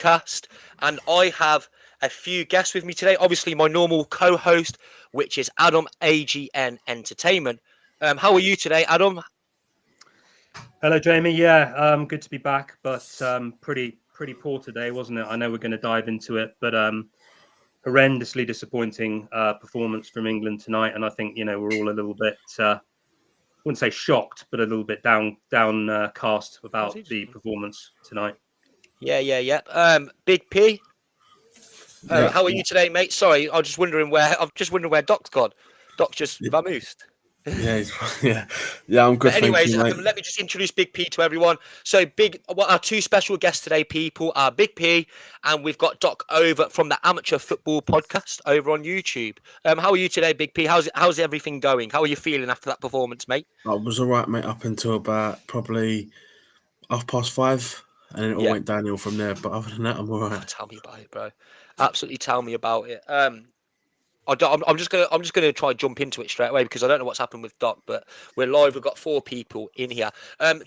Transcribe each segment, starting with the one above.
podcast, and I have a few guests with me today. Obviously, my normal co-host, which is Adam AGN Entertainment. How are you today, Adam? Hello, Jamie. Good to be back, but pretty poor today, wasn't it? I know we're going to dive into it, but horrendously disappointing performance from England tonight, and I think we're all a little bit, wouldn't say shocked, but a little bit downcast about the performance tonight. Yeah. Big P. How are you today, mate? Sorry, I'm just wondering where Doc's gone. Doc just vamoosed. Yeah, yeah. I'm good, But anyways, thank you, mate. let me just introduce Big P to everyone. So, our two special guests today, people, are Big P, and we've got Doc over from the Amateur Football Podcast over on YouTube. How are you today, Big P? How's everything going? How are you feeling after that performance, mate? I was all right, mate, up until about probably 5:30, and then it all went downhill from there. But other than that, I'm all right. Tell me about it, bro. Absolutely, tell me about it. I'm just gonna try and jump into it straight away because I don't know what's happened with Doc, but we're live. We've got 4 people in here.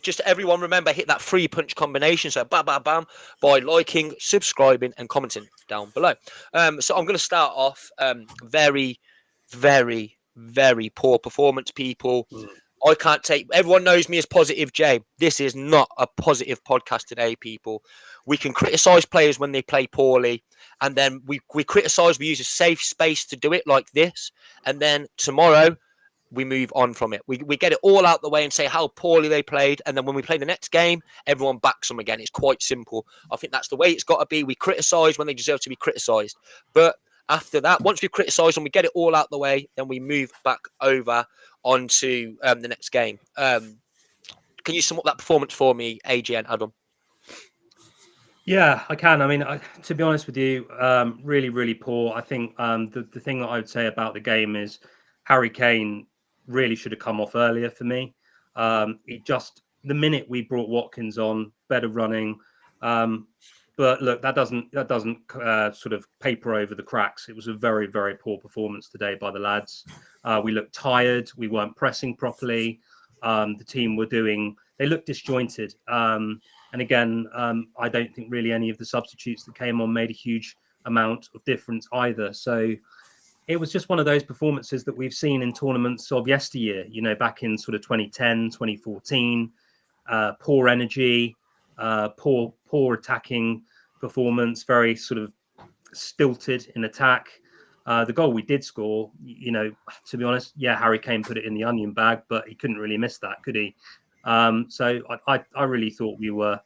Just everyone remember, hit that 3-punch combination. So bam, bam, bam, by liking, subscribing, and commenting down below. So I'm gonna start off. Very, very, very poor performance, people. I can't take. Everyone knows me as Positive J. This is not a positive podcast today, people. We can criticize players when they play poorly, and then we criticize. We use a safe space to do it, like this, and then tomorrow we move on from it. We get it all out the way and say how poorly they played, and then when we play the next game, everyone backs them again. It's quite simple. I think that's the way it's got to be. We criticize when they deserve to be criticized, but after that, once we criticize and we get it all out the way, then we move back over onto the next game. Can you sum up that performance for me, AJ and Adam? Yeah, I can. I mean, to be honest with you, really, really poor. I think the thing that I would say about the game is Harry Kane really should have come off earlier for me. The minute we brought Watkins on, better running. But look, that doesn't sort of paper over the cracks. It was a very, very poor performance today by the lads. We looked tired. We weren't pressing properly. The team they looked disjointed. And again, I don't think really any of the substitutes that came on made a huge amount of difference either. So it was just one of those performances that we've seen in tournaments of yesteryear, back in sort of 2010, 2014, poor energy, poor attacking performance, very sort of stilted in attack. The goal we did score, to be honest, Harry Kane put it in the onion bag, but he couldn't really miss that, could he? So I really thought we were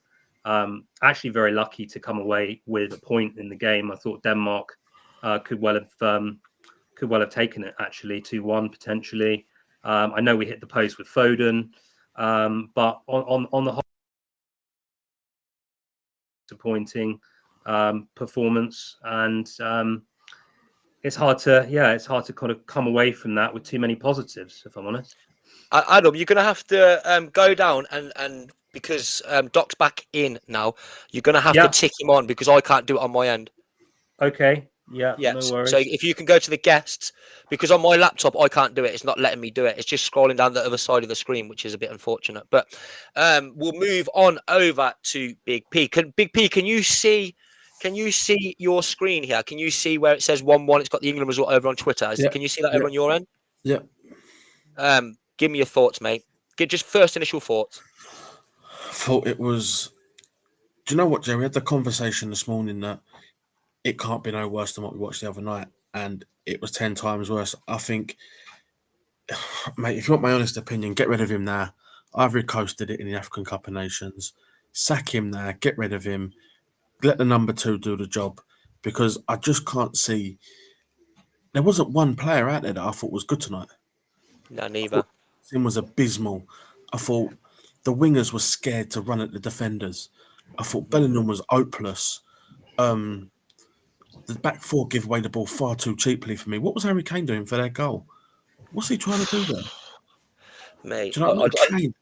actually very lucky to come away with a point in the game. I thought Denmark could well have taken it, actually, 2-1 potentially. I know we hit the post with Foden, but on the whole, disappointing performance, and it's hard to kind of come away from that with too many positives, if I'm honest. Adam, you're gonna have to go down and because Doc's back in now, you're gonna have to tick him on because I can't do it on my end. Okay. Yeah. No worries. So if you can go to the guests, because on my laptop I can't do it. It's not letting me do it. It's just scrolling down the other side of the screen, which is a bit unfortunate. But we'll move on over to Big P. Big P, can you see your screen here? Can you see where it says 1-1? It's got the England result over on Twitter. Can you see that over on your end? Yeah. Give me your thoughts, mate. Get just first initial thoughts. I thought it was. Do you know what, Jay? We had the conversation this morning that it can't be no worse than what we watched the other night, and it was 10 times worse. I think, mate, if you want my honest opinion, get rid of him now. Ivory Coast did it in the African Cup of Nations. Sack him now. Get rid of him. Let the number 2 do the job, because I just can't see. There wasn't one player out there that I thought was good tonight. No, neither. The team was abysmal. I thought the wingers were scared to run at the defenders. I thought Bellingham was hopeless. The back 4 give away the ball far too cheaply for me. What was Harry Kane doing for their goal? What's he trying to do there? Mate, do you know what I mean?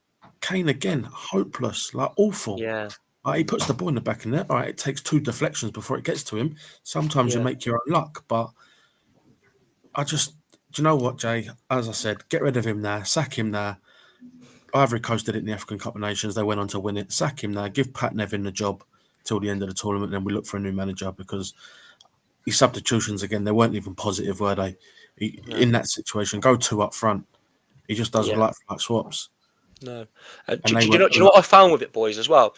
Kane again, hopeless, like awful. Yeah. He puts the ball in the back of the net. All right, it takes 2 deflections before it gets to him. Sometimes you make your own luck, but do you know what, Jay? As I said, get rid of him now, sack him now. Ivory Coast did it in the African Cup of Nations. They went on to win it. Sack him now. Give Pat Nevin the job. till the end of the tournament. Then we look for a new manager because his substitutions again, they weren't even positive, were they? No. In that situation, go 2 up front. He just does like swaps. No. And Do you know what I found with it, boys, as well?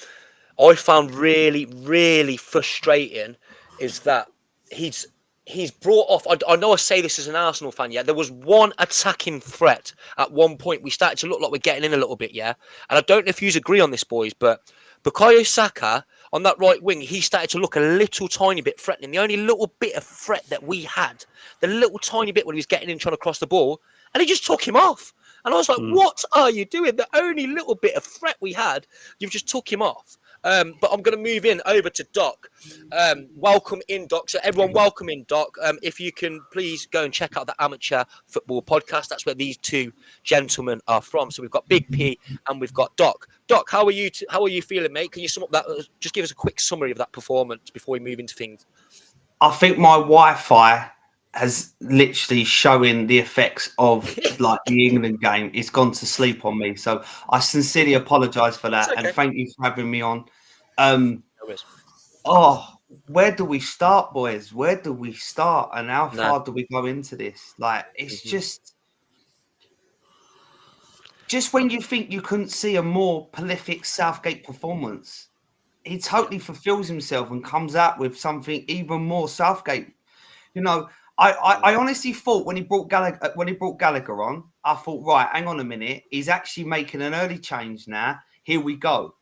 I found really, really frustrating is that he's brought off. I know I say this as an Arsenal fan, yeah. There was one attacking threat at one point. We started to look like we're getting in a little bit, yeah. And I don't know if you agree on this, boys, but Bukayo Saka on that right wing, he started to look a little tiny bit threatening. The only little bit of threat that we had, the little tiny bit when he was getting in trying to cross the ball, and he just took him off. And I was like, what are you doing? The only little bit of threat we had, you've just took him off. But I'm going to move in over to Doc. Welcome in, Doc. So everyone, welcome in, Doc. If you can please go and check out the Amateur Football Podcast. That's where these two gentlemen are from. So we've got Big P and we've got Doc. Doc, how are you? How are you feeling, mate? Can you sum up that? Just give us a quick summary of that performance before we move into things. I think my Wi-Fi has literally showing the effects of like the England game. It's gone to sleep on me. So I sincerely apologise for that. Okay. And thank you for having me on. Where do we start, boys? Where do we start? And how far do we go into this? Like, it's just when you think you couldn't see a more prolific Southgate performance, he totally fulfills himself and comes out with something even more Southgate. You know, I honestly thought when he brought Gallagher on, I thought, right, hang on a minute, he's actually making an early change now. Here we go.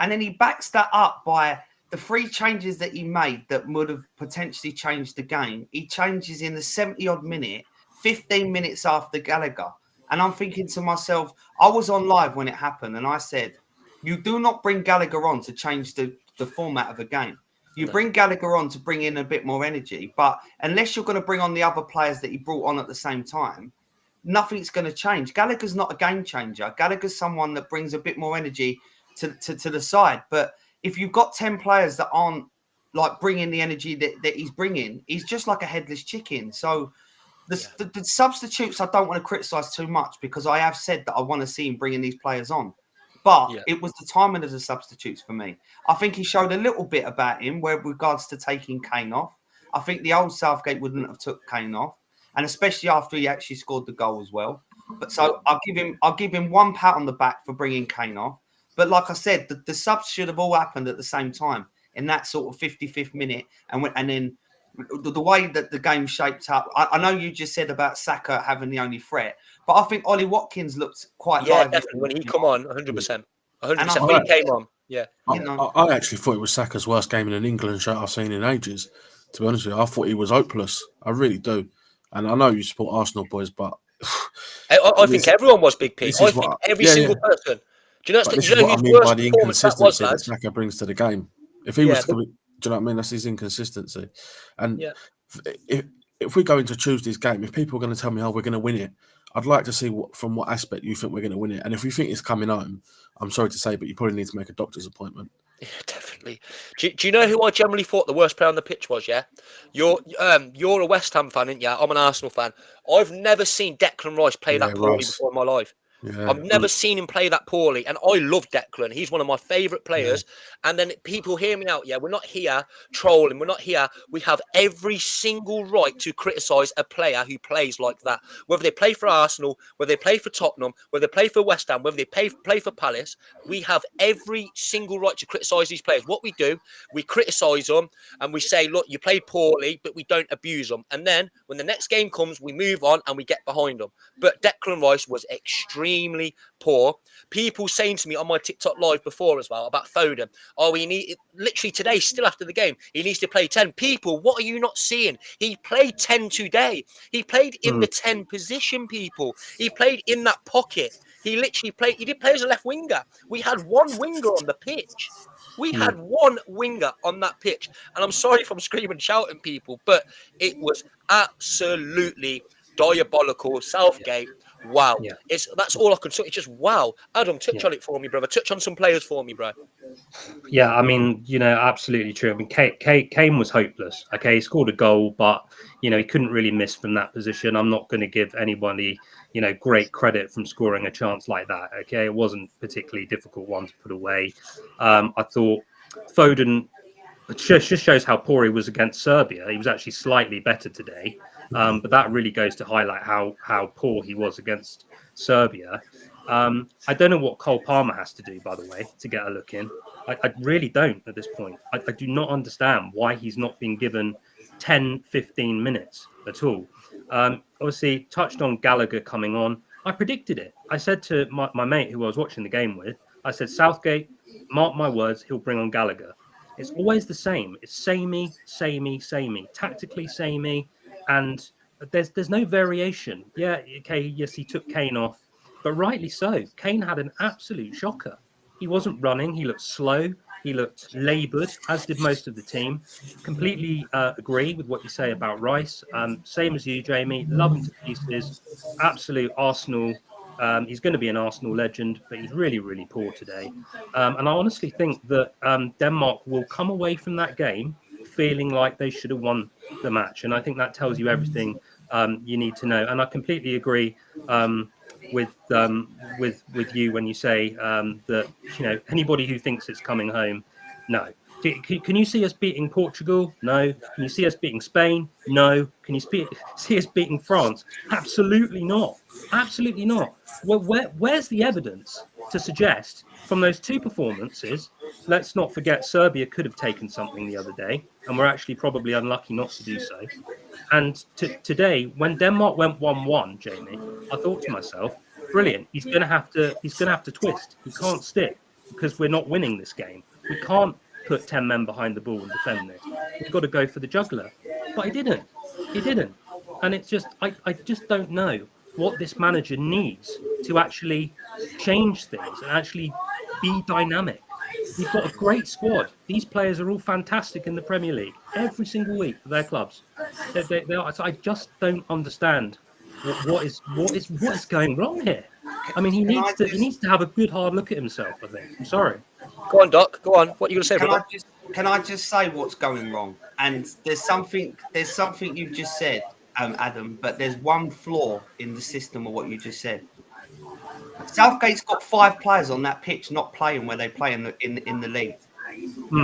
And then he backs that up by the 3 changes that he made that would have potentially changed the game. He changes in the 70-odd minute, 15 minutes after Gallagher. And I'm thinking to myself, I was on live when it happened, and I said, you do not bring Gallagher on to change the format of a game. You bring Gallagher on to bring in a bit more energy, but unless you're going to bring on the other players that he brought on at the same time, nothing's going to change. Gallagher's not a game changer. Gallagher's someone that brings a bit more energy to the side. But if you've got 10 players that aren't like bringing the energy that he's bringing, he's just like a headless chicken. So the substitutes, I don't want to criticise too much because I have said that I want to see him bringing these players on. But it was the timing of the substitutes for me. I think he showed a little bit about him with regards to taking Kane off. I think the old Southgate wouldn't have took Kane off, and especially after he actually scored the goal as well. But so I'll give him one pat on the back for bringing Kane off. But like I said, the subs should have all happened at the same time in that sort of 55th minute, and then the way that the game shaped up. I know you just said about Saka having the only threat, but I think Ollie Watkins looked quite lively. Definitely. When he come on, 100%. 100%. When he came on, I actually thought it was Saka's worst game in an England shirt I've seen in ages. To be honest with you, I thought he was hopeless. I really do. And I know you support Arsenal, boys, but I think everyone was, Big P. I think every single person. Do you know who's what I mean by the inconsistency that Saka brings to the game? If he was, do you know what I mean? That's his inconsistency. And if we go into Tuesday's game, if people are going to tell me, we're going to win it, I'd like to see from what aspect you think we're going to win it. And if you think it's coming home, I'm sorry to say, but you probably need to make a doctor's appointment. Yeah, definitely. Do you know who I generally thought the worst player on the pitch was? Yeah, you're a West Ham fan, aren't you? I'm an Arsenal fan. I've never seen Declan Rice play that poorly before in my life. Yeah. I've never seen him play that poorly, and I love Declan. He's one of my favourite players. Yeah. And then people hear me out. Yeah, we're not here trolling. We're not here. We have every single right to criticise a player who plays like that. Whether they play for Arsenal, whether they play for Tottenham, whether they play for West Ham, whether they play for Palace, we have every single right to criticise these players. What we do, we criticise them and we say, look, you played poorly, but we don't abuse them. And then when the next game comes, we move on and we get behind them. But Declan Rice was extremely poor. People saying to me on my TikTok live before as well about Foden, he need literally today, still after the game, he needs to play 10. People, what are you not seeing? He played 10 today. He played in the 10 position, people. He played in that pocket. He literally played. He did play as a left winger. We had one winger on the pitch. We had one winger on that pitch. And I'm sorry if I'm screaming and shouting, people, but it was absolutely diabolical. Southgate. Wow. Yeah. That's all I can say. It's just wow. Adam, touch on it for me, brother. Touch on some players for me, bro. Yeah, I mean, absolutely true. I mean, Kane was hopeless. Okay, he scored a goal, but, he couldn't really miss from that position. I'm not going to give anybody, great credit from scoring a chance like that. Okay, it wasn't a particularly difficult one to put away. I thought Foden It just shows how poor he was against Serbia. He was actually slightly better today, but that really goes to highlight how poor he was against Serbia. I don't know what Cole Palmer has to do, by the way, to get a look in. I really don't at this point. I do not understand why he's not been given 10, 15 minutes at all. Obviously, touched on Gallagher coming on. I predicted it. I said to my mate who I was watching the game with, I said, Southgate, mark my words, he'll bring on Gallagher. It's always the same. It's samey, tactically samey, and there's no variation. Yeah, okay, yes, he took Kane off, but rightly so. Kane had an absolute shocker. He wasn't running. He looked slow. He looked laboured, as did most of the team. Completely agree with what you say about Rice. Same as you, Jamie. Love him to pieces. Absolute Arsenal. He's going to be an Arsenal legend, but he's really, really poor today. And I honestly think that Denmark will come away from that game feeling like they should have won the match. And I think that tells you everything you need to know. And I completely agree with you when you say that, anybody who thinks it's coming home, no. Can you see us beating Portugal? No. Can you see us beating Spain? No. Can you see us beating France? Absolutely not. Absolutely not. Well, where's the evidence to suggest from those two performances? Let's not forget Serbia could have taken something the other day, and we're actually probably unlucky not to do so. And today, when Denmark went 1-1, Jamie, I thought to myself, brilliant. He's going to have to twist. He can't stick because we're not winning this game. We can't put 10 men behind the ball and defend this. We've got to go for the juggler. But he didn't. And it's just, I just don't know what this manager needs to actually change things and actually be dynamic. We've got a great squad. These players are all fantastic in the Premier League every single week for their clubs. They are, so I just don't understand what is going wrong here. I mean, he needs to have a good hard look at himself, I think. I'm sorry. Go on, Doc. Go on. What are you going to say, brother? Can I just say what's going wrong? And there's something you've just said, Adam, but there's one flaw in the system of what you just said. Southgate's got 5 players on that pitch not playing where they play in the league.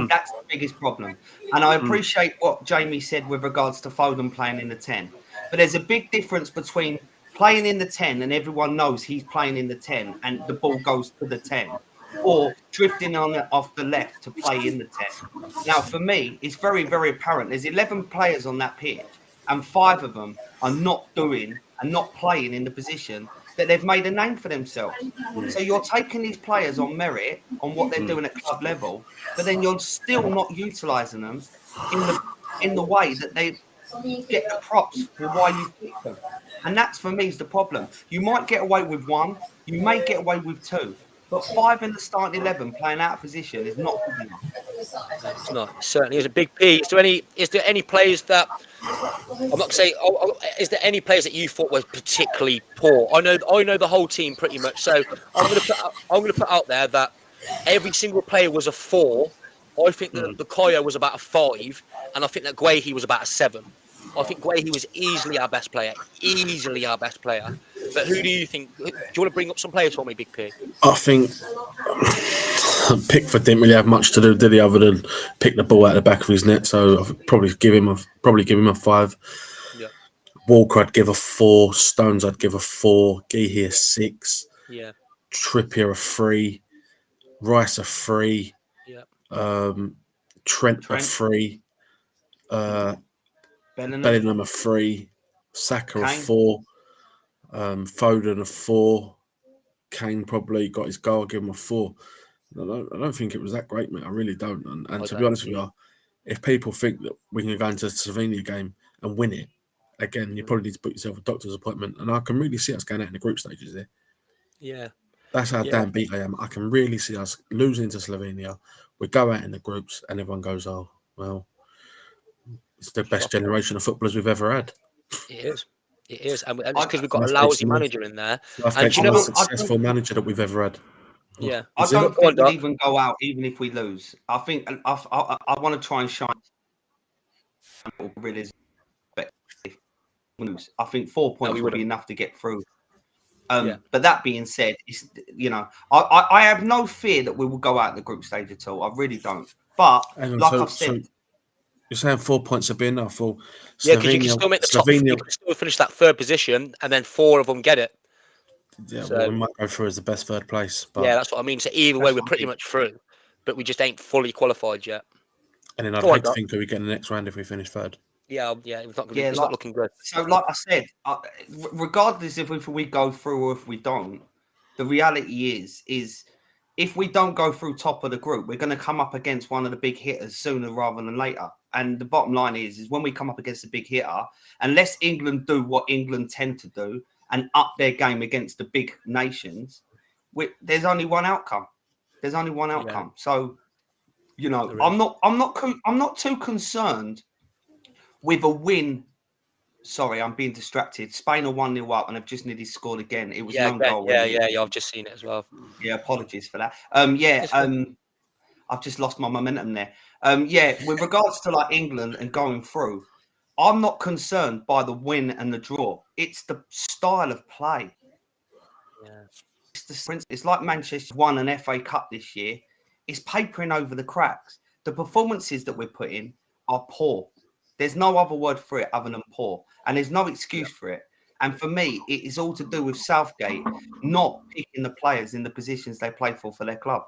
That's the biggest problem. And I appreciate what Jamie said with regards to Foden playing in the 10. But there's a big difference between playing in the 10 and everyone knows he's playing in the 10 and the ball goes to the 10, or drifting on it off the left to play in the 10. Now, for me, it's very, very apparent. There's 11 players on that pitch and 5 of them are not doing and not playing in the position that they've made a name for themselves. So you're taking these players on merit on what they're doing at club level, but then you're still not utilising them in the way that they get the props for why you pick them. And that's, for me, is the problem. You might get away with 1, you may get away with 2, but 5 in the starting 11 playing out of position is not good enough. It's not. It certainly is a big P. Is there any players that I'm not going to say? Is there any players that you thought were particularly poor? I know the whole team pretty much. So I'm going to put out there that every single player was a 4. I think that the Koyo was about a 5, and I think that Guehi was about a 7. I think Guehi was easily our best player. But who do you think? Do you want to bring up some players for me, Big P? I think Pickford didn't really have much to do, did he, other than pick the ball out of the back of his net. So I'd probably give him a 5. Yeah. Walker, I'd give a 4. Stones, I'd give a 4. Guehi a 6. Yeah. Trippier a 3. Rice a 3. Yeah. Trent a 3. Bellingham a 3. Saka a 4. Foden a 4. Kane probably got his goal. I'll give him a 4. I don't think it was that great, mate. I really don't. And to be honest with you, if people think that we can go into the Slovenia game and win it, again, you probably need to put yourself a doctor's appointment. And I can really see us going out in the group stages there. Yeah. That's how damn beat I am. I can really see us losing to Slovenia. We go out in the groups and everyone goes, oh, well, it's the best generation of footballers we've ever had. It is. And it's because we've got a lousy manager in there. And you know, the most successful manager that we've ever had. Yeah. I don't think we'll even go out, even if we lose. I think I want to try and shine. I think 4 points would be enough to get through. But that being said, I have no fear that we will go out in the group stage at all. I really don't. But I've said, You're saying 4 points would be enough? Well, Yeah, because you can still make the top. You can still finish that third position, and then 4 of them get it. Yeah, So, well, we might go through as the best third place. But yeah, that's what I mean. So either way, we're pretty much through, but we just ain't fully qualified yet. And then I'd hate to think that we get in the next round if we finish third. Yeah, it's not. It's not looking good. So, like I said, regardless if we go through or if we don't, the reality is if we don't go through top of the group, we're going to come up against one of the big hitters sooner rather than later. And the bottom line is when we come up against a big hitter, unless England do what England tend to do and up their game against the big nations, there's only one outcome. There's only one outcome. Yeah. So, you know, I'm not too concerned with a win. Sorry, I'm being distracted. Spain are 1-0 up and have just nearly scored again. It was no goal. Yeah. I've just seen it as well. Yeah, apologies for that. I've just lost my momentum there. With regards to like England and going through, I'm not concerned by the win and the draw. It's the style of play. Yeah. It's like Manchester won an FA Cup this year. It's papering over the cracks. The performances that we're putting are poor. There's no other word for it other than poor. And there's no excuse for it. And for me, it is all to do with Southgate not picking the players in the positions they play for their club.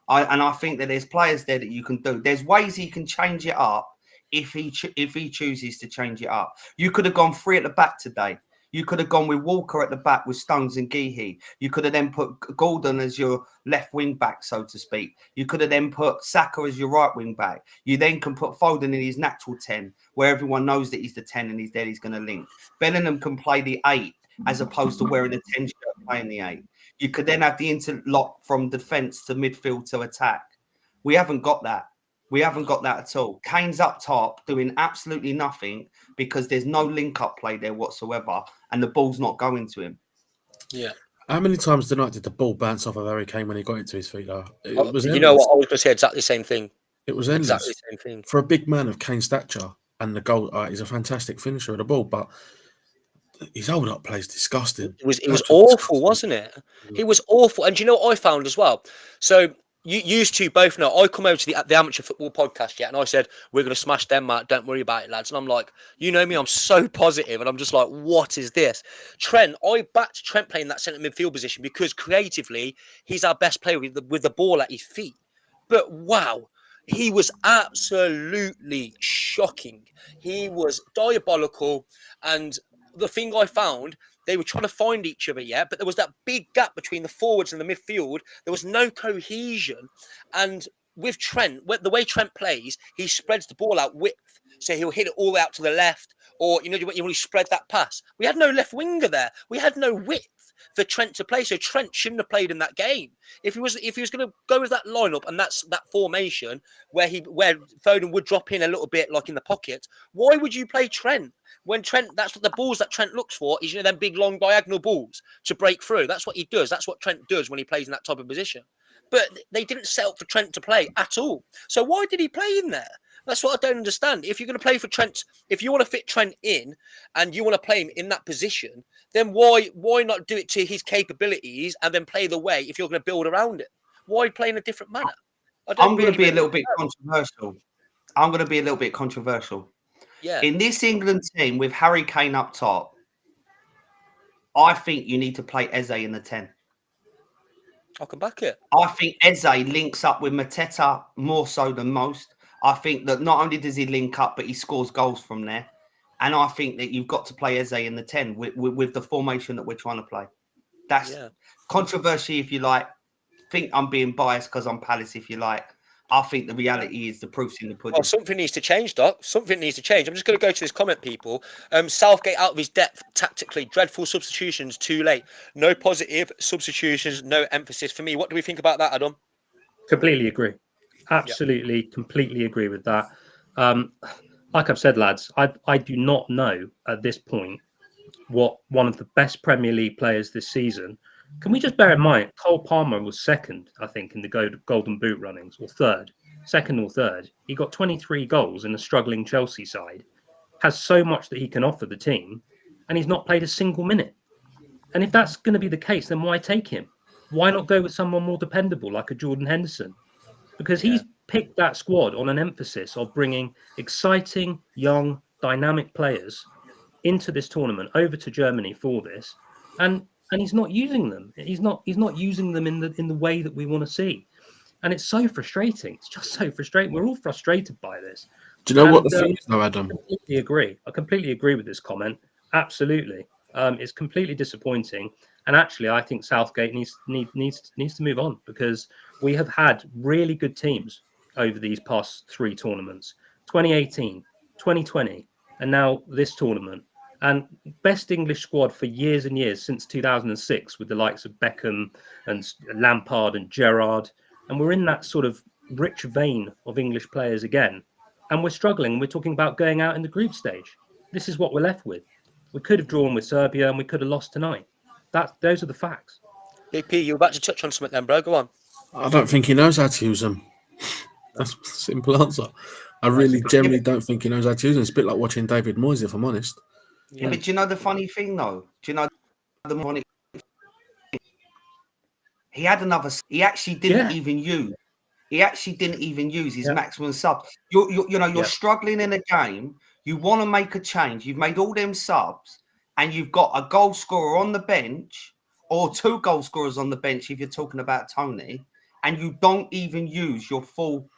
I think that there's players there that you can do. There's ways he can change it up if he chooses to change it up. You could have gone 3 at the back today. You could have gone with Walker at the back with Stones and Guéhi. You could have then put Gordon as your left wing back, so to speak. You could have then put Saka as your right wing back. You then can put Foden in his natural 10, where everyone knows that he's the 10 and he's there, he's going to link. Bellingham can play the 8 as opposed to wearing the 10 shirt playing the 8. You could then have the interlock from defence to midfield to attack. We haven't got that. We haven't got that at all. Kane's up top doing absolutely nothing because there's no link-up play there whatsoever and the ball's not going to him. Yeah. How many times tonight did the ball bounce off of Harry Kane when he got it to his feet? It was you know what? I was going to say exactly the same thing. It was endless. Exactly the same thing. For a big man of Kane's stature and the goal, he's a fantastic finisher of the ball, but his hold-up play is disgusting. It was awful, wasn't it? It was awful. And do you know what I found as well? So you used to both know, I come over to the Amateur Football Podcast, and I said, we're going to smash Denmark, don't worry about it, lads. And I'm like, you know me, I'm so positive, and I'm just like, what is this? Trent, I backed Trent playing that centre midfield position because creatively, he's our best player with the ball at his feet. But wow, he was absolutely shocking. He was diabolical, and the thing I found, they were trying to find each other, but there was that big gap between the forwards and the midfield. There was no cohesion. And with Trent, the way Trent plays, he spreads the ball out width. So he'll hit it all the way out to the left. Or, you know, when you spread that pass. We had no left winger there. We had no width for Trent to play. So Trent shouldn't have played in that game. If he was going to go with that lineup and that formation where Foden would drop in a little bit like in the pocket, why would you play Trent? When Trent, that's what the balls that Trent looks for is, them big, long diagonal balls to break through. That's what he does. That's what Trent does when he plays in that type of position. But they didn't set up for Trent to play at all. So why did he play in there? That's what I don't understand. If you're going to play for Trent, if you want to fit Trent in and you want to play him in that position, then why not do it to his capabilities and then play the way if you're going to build around it? Why play in a different manner? I'm going to be a little bit controversial. Yeah. In this England team with Harry Kane up top, I think you need to play Eze in the 10. I can back it. I think Eze links up with Mateta more so than most. I think that not only does he link up, but he scores goals from there. And I think that you've got to play Eze in the 10 with the formation that we're trying to play. That's controversy, if you like. Think I'm being biased because I'm Palace, if you like. I think the reality is the proof's in the pudding. Well, something needs to change, Doc. Something needs to change. I'm just going to go to this comment, people. Southgate out of his depth tactically. Dreadful substitutions too late. No positive substitutions, no emphasis. For me, what do we think about that, Adam? Completely agree. Absolutely, completely agree with that. Like I've said, lads, I do not know at this point what one of the best Premier League players this season. Can we just bear in mind, Cole Palmer was second, I think, in the Golden Boot runnings, or second or third. He got 23 goals in a struggling Chelsea side, has so much that he can offer the team, and he's not played a single minute. And if that's going to be the case, then why take him? Why not go with someone more dependable, like a Jordan Henderson? because he's picked that squad on an emphasis of bringing exciting, young, dynamic players into this tournament over to Germany for this, and he's not using them. He's not using them in the way that we want to see, and it's so frustrating. It's just so frustrating. We're all frustrated by this. Do you know what And, the thing is, though, Adam? I completely agree with this comment. Absolutely, it's completely disappointing. And actually, I think Southgate needs to move on, because we have had really good teams over these past 3 tournaments: 2018, 2020, and now this tournament. And best English squad for years and years, since 2006, with the likes of Beckham and Lampard and Gerrard. And we're in that sort of rich vein of English players again. And we're struggling. We're talking about going out in the group stage. This is what we're left with. We could have drawn with Serbia and we could have lost tonight. Those are the facts. BP, you're about to touch on something then, bro. Go on. I don't think he knows how to use them. That's a simple answer. I really generally don't think he knows how to use them. It's a bit like watching David Moyes, if I'm honest. Yeah, but do you know the funny thing, though? Do you know the funny? He had another. He actually didn't even use. He actually didn't even use his maximum subs. You're struggling in a game. You want to make a change. You've made all them subs, and you've got a goal scorer on the bench, or 2 goal scorers on the bench if you're talking about Tony, and you don't even use your full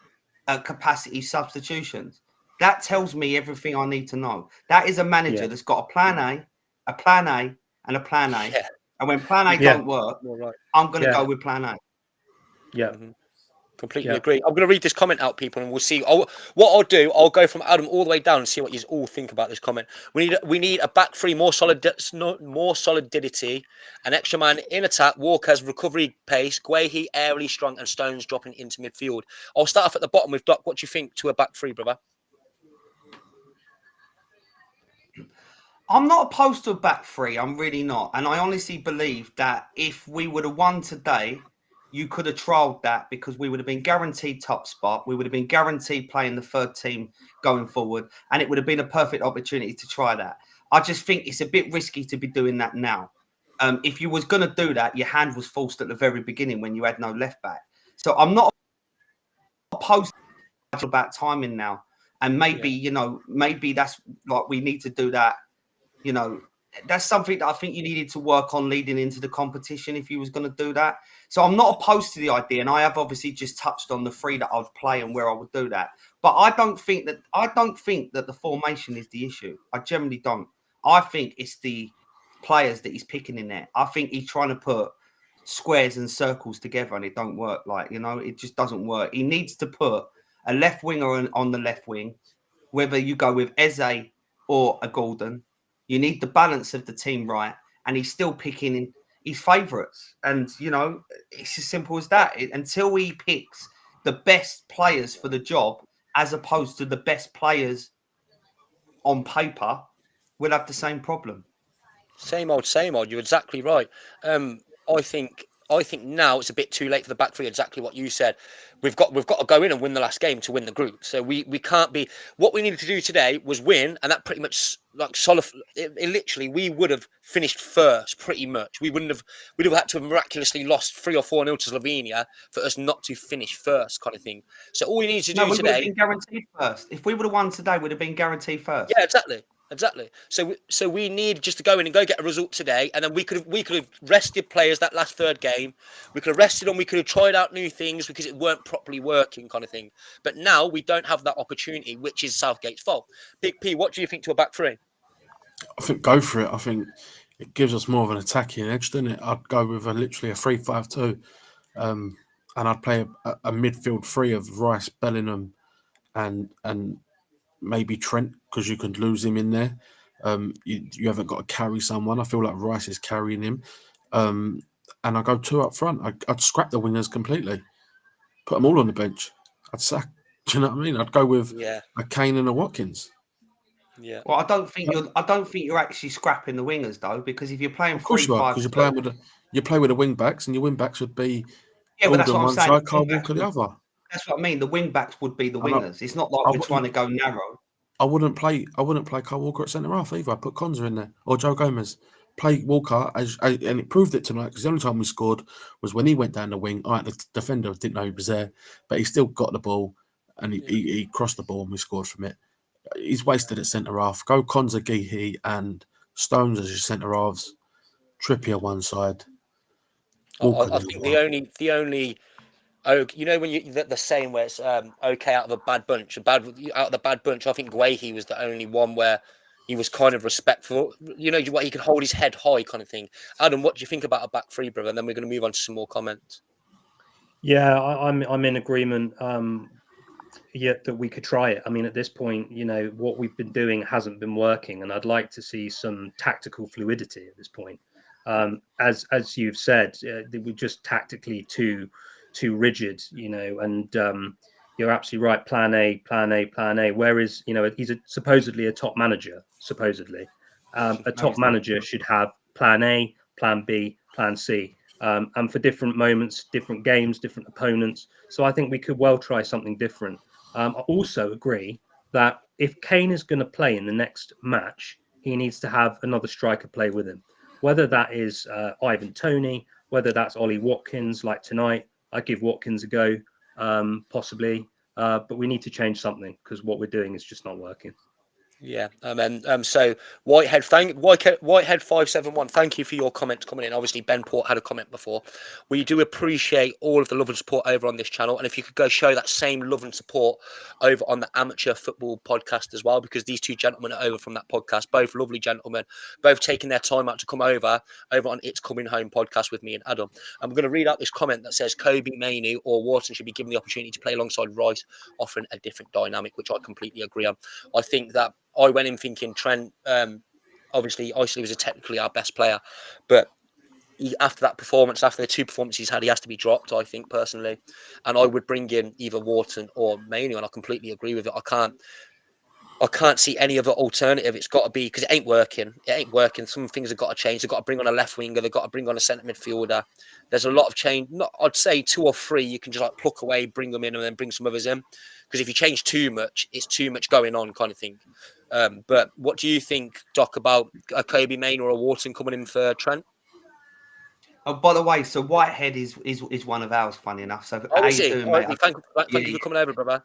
capacity substitutions. That tells me everything I need to know. That is a manager that's got a plan A, a plan A, and a plan A. Yeah. And when plan A don't work, I'm going to go with plan A. Yeah. Mm-hmm. Completely agree. I'm going to read this comment out, people, and we'll see. What I'll do, I'll go from Adam all the way down and see what you all think about this comment. We need a back 3, more solidity, an extra man in attack, Walker's recovery pace, Guehi aerially strong, and Stones dropping into midfield. I'll start off at the bottom with Doc. What do you think to a back 3, brother? I'm not opposed to a back 3. I'm really not. And I honestly believe that if we would have won today, you could have trialled that, because we would have been guaranteed top spot. We would have been guaranteed playing the 3rd team going forward. And it would have been a perfect opportunity to try that. I just think it's a bit risky to be doing that now. If you was going to do that, your hand was forced at the very beginning when you had no left back. So I'm not opposed to about timing now. And maybe, maybe that's like, we need to do that. That's something that I think you needed to work on leading into the competition if you was going to do that. So I'm not opposed to the idea, and I have obviously just touched on the 3 that I would play and where I would do that. But I don't think that the formation is the issue. I generally don't. I think it's the players that he's picking in there. I think he's trying to put squares and circles together, and it don't work. It just doesn't work. He needs to put a left winger on the left wing, whether you go with Eze or a Gordon. You need the balance of the team right, and he's still picking his favourites. And, it's as simple as that. Until he picks the best players for the job, as opposed to the best players on paper, we'll have the same problem. Same old. You're exactly right. I think now it's a bit too late for the back 3. Exactly what you said. We've got to go in and win the last game to win the group. So we can't be. What we needed to do today was win, and that pretty much literally we would have finished first. Pretty much, we'd have had to have miraculously lost 3 or 4-0 to Slovenia for us not to finish first, kind of thing. So all we need to do today. We would have been guaranteed first. If we would have won today, we'd have been guaranteed first. Yeah, exactly. So we need just to go in and go get a result today, and then we could have rested players that last 3rd game. We could have rested them. We could have tried out new things because it weren't properly working, kind of thing. But now we don't have that opportunity, which is Southgate's fault. Big P, what do you think to a back 3? I think go for it. I think it gives us more of an attacking edge, doesn't it? I'd go with literally a 3-5-2, and I'd play a midfield 3 of Rice, Bellingham, and maybe Trent, because you can lose him in there. You haven't got to carry someone. I feel like Rice is carrying him. And I go 2 up front. I'd scrap the wingers completely. Put them all on the bench. I'd sack. Do you know what I mean? I'd go with a Kane and a Watkins. Yeah. Well, I don't think you're actually scrapping the wingers though, because if you're playing 3-5, because you're playing you play with the wing backs, and your wing backs would be but that's what I'm saying. Side, Kyle Walker the other. That's what I mean. The wing backs would be the wingers. It's not like we're trying to go narrow. I wouldn't play Kyle Walker at centre half either. I'd put Konza in there or Joe Gomez. play Walker, and it proved it tonight, because the only time we scored was when he went down the wing. All right, the defender didn't know he was there, but he still got the ball, and he crossed the ball, and we scored from it. He's wasted at centre half. Go Konza, Geehy, and Stones as your centre halves. Trippier one side. Walker I think the only you know when the saying where it's okay out of a bad bunch, out of the bad bunch. I think Guehi was the only one where he was kind of respectful. You know what, he could hold his head high, kind of thing. Adam, what do you think about a back three, brother? And then we're going to move on to some more comments. Yeah, I'm in agreement. That we could try it. I mean, at this point, you know, what we've been doing hasn't been working, and I'd like to see some tactical fluidity at this point. As you've said, we're just tactically too rigid, you know. And you're absolutely right. Plan A. Whereas, you know, he's supposedly a top manager. Supposedly, a top manager should have Plan A, Plan B, Plan C. And for different moments, different games, different opponents. So I think we could well try something different. I also agree that if Kane is going to play in the next match, he needs to have another striker play with him. Whether that is Ivan Toney, whether that's Ollie Watkins, like tonight, I give Watkins a go, possibly. But we need to change something, because what we're doing is just not working. Yeah, so Whitehead 571. Thank you for your comments coming in. Obviously, Ben Port had a comment before. We do appreciate all of the love and support over on this channel, and if you could go show that same love and support over on the Amateur Football Podcast as well, because these two gentlemen are over from that podcast, both lovely gentlemen, both taking their time out to come over on It's Coming Home podcast with me and Adam. I'm going to read out this comment that says Kobe, Mainoo, or Wharton should be given the opportunity to play alongside Rice, offering a different dynamic, which I completely agree on. I think that I went in thinking Trent, obviously, Isley was technically our best player, but after that performance, after the two performances he's had, he has to be dropped, I think, personally. And I would bring in either Wharton or Mainoo, and I completely agree with it. I can't see any other alternative. It's got to be, because it ain't working. Some things have got to change. They've got to bring on a left winger. They've got to bring on a centre midfielder. There's a lot of change. I'd say 2 or 3 you can just like pluck away, bring them in, and then bring some others in. Because if you change too much, it's too much going on, kind of thing. But what do you think, Doc, about a Kobe Mainoo or a Wharton coming in for Trent? Oh, by the way, so Whitehead is one of ours, funny enough. So how you doing, mate? Thank you for coming over, brother.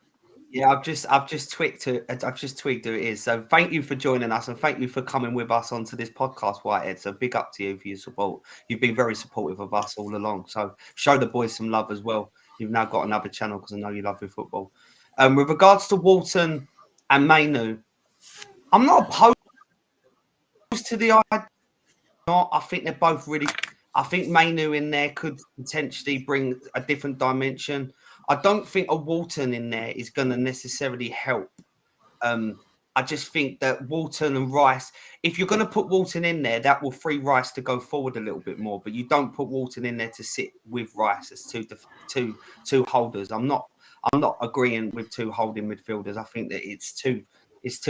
Yeah, I've just tweaked who it is. So thank you for joining us, and thank you for coming with us onto this podcast, Whitehead. So big up to you for your support. You've been very supportive of us all along. So show the boys some love as well. You've now got another channel, because I know you love your football. With regards to Wharton and Mainoo, I'm not opposed to the idea. I think they're both really. I think Mainoo in there could potentially bring a different dimension. I don't think a Wharton in there is going to necessarily help. I just think that Wharton and Rice, if you're going to put Wharton in there, that will free Rice to go forward a little bit more. But you don't put Wharton in there to sit with Rice as two holders. I'm not agreeing with 2 holding midfielders. I think that it's too